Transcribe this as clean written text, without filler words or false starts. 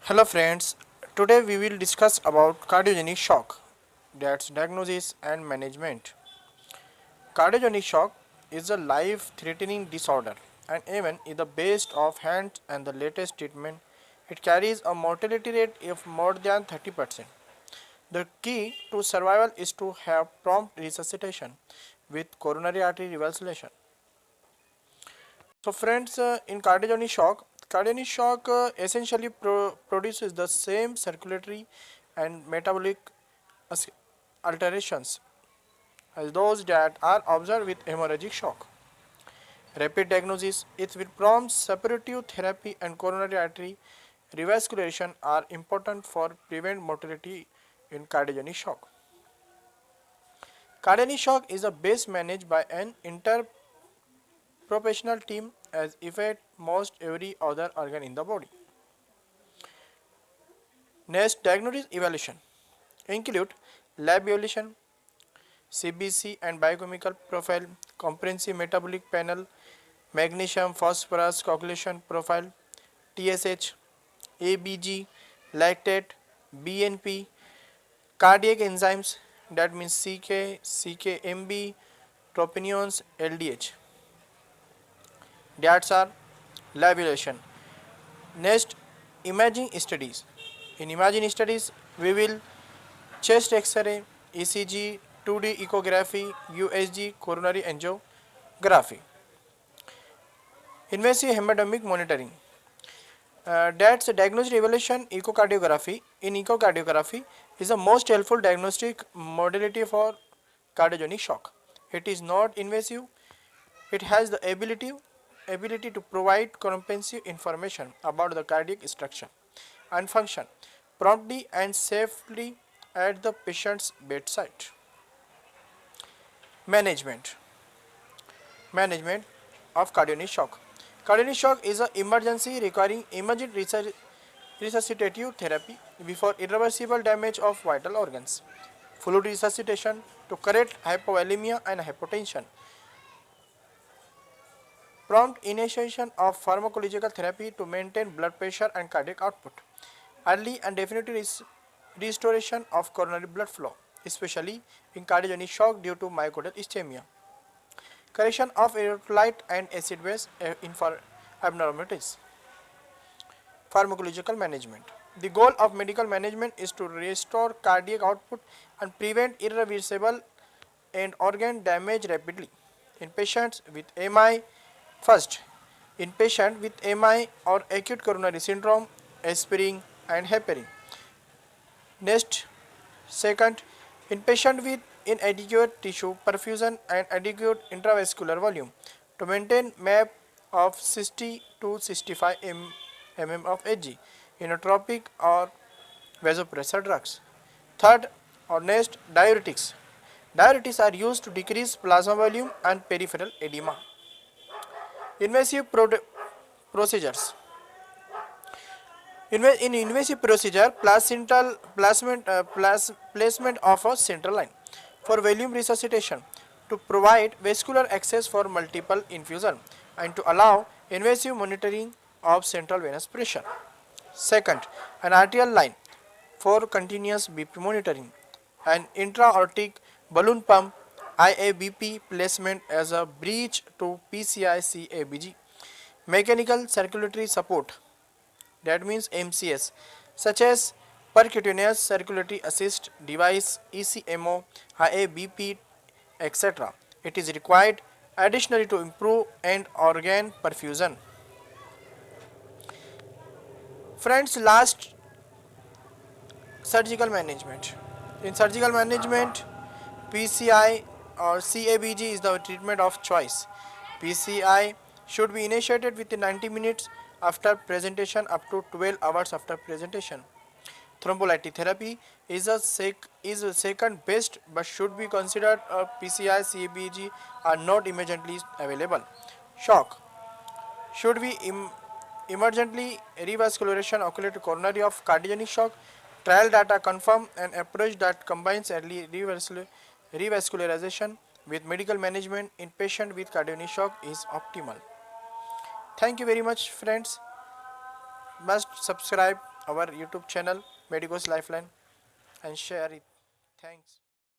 Hello friends, today we will discuss about cardiogenic shock, that's diagnosis and management. Cardiogenic shock is a life-threatening disorder and even in the best of hands and the latest treatment, it carries a mortality rate of more than 30%. The key to survival is to have prompt resuscitation with coronary artery revascularization. So friends, in cardiogenic shock essentially produces the same circulatory and metabolic as- alterations as those that are observed with hemorrhagic shock. Rapid diagnosis, it will prompt suppurative therapy and coronary artery revascularization are important for prevent mortality in cardiogenic shock. Cardiogenic shock is a best managed by an interprofessional team as affect most every other organ in the body. Next, diagnosis evaluation include lab evaluation, CBC and biochemical profile, comprehensive metabolic panel, magnesium phosphorus coagulation profile, TSH, ABG, lactate, BNP, cardiac enzymes that means CK, CKMB, troponins, LDH. That's our lab evaluation. Next, imaging studies. In imaging studies, we will chest X-ray, ECG, 2D echography, USG, coronary angiography. Invasive hemodynamic monitoring. That's a diagnostic evaluation echocardiography. In echocardiography is the most helpful diagnostic modality for cardiogenic shock. It is not invasive. It has the ability to provide comprehensive information about the cardiac structure and function promptly and safely at the patient's bedside. Management. Management of cardiogenic shock. Cardiogenic shock is an emergency requiring immediate resuscitative therapy before irreversible damage of vital organs. Fluid resuscitation to correct hypovolemia and hypotension. Prompt initiation of pharmacological therapy to maintain blood pressure and cardiac output. Early and definitive restoration of coronary blood flow, especially in cardiogenic shock due to myocardial ischemia. Correction of electrolyte and acid base abnormalities. Pharmacological management. The goal of medical management is to restore cardiac output and prevent irreversible and organ damage rapidly. In patients with MI, first, in patient with MI or acute coronary syndrome, aspirin and heparin. Next, second, in patient with inadequate tissue perfusion and adequate intravascular volume to maintain MAP of 60 to 65 mm of Hg, inotropic or vasopressor drugs. Third, or next, diuretics. Diuretics are used to decrease plasma volume and peripheral edema. Invasive procedures. In invasive procedure, placement of a central line for volume resuscitation to provide vascular access for multiple infusion and to allow invasive monitoring of central venous pressure. Second, an arterial line for continuous BP monitoring. An intra-aortic balloon pump IABP placement as a bridge to PCI-CABG. Mechanical circulatory support, that means MCS, such as percutaneous circulatory assist device, ECMO, IABP, etc. It is required additionally to improve end organ perfusion. Friends, last, surgical management. In surgical management, PCI or CABG is the treatment of choice. PCI should be initiated within 90 minutes after presentation up to 12 hours after presentation. Thrombolytic therapy is a second best but should be considered a PCI CABG are not immediately available. Shock should be emergently revascularization occurred to coronary of cardiogenic shock. Trial data confirm an approach that combines early revascularization with medical management in patient with cardiogenic shock is optimal. Thank you very much friends. Must subscribe our YouTube channel Medicos Lifeline and share it. Thanks.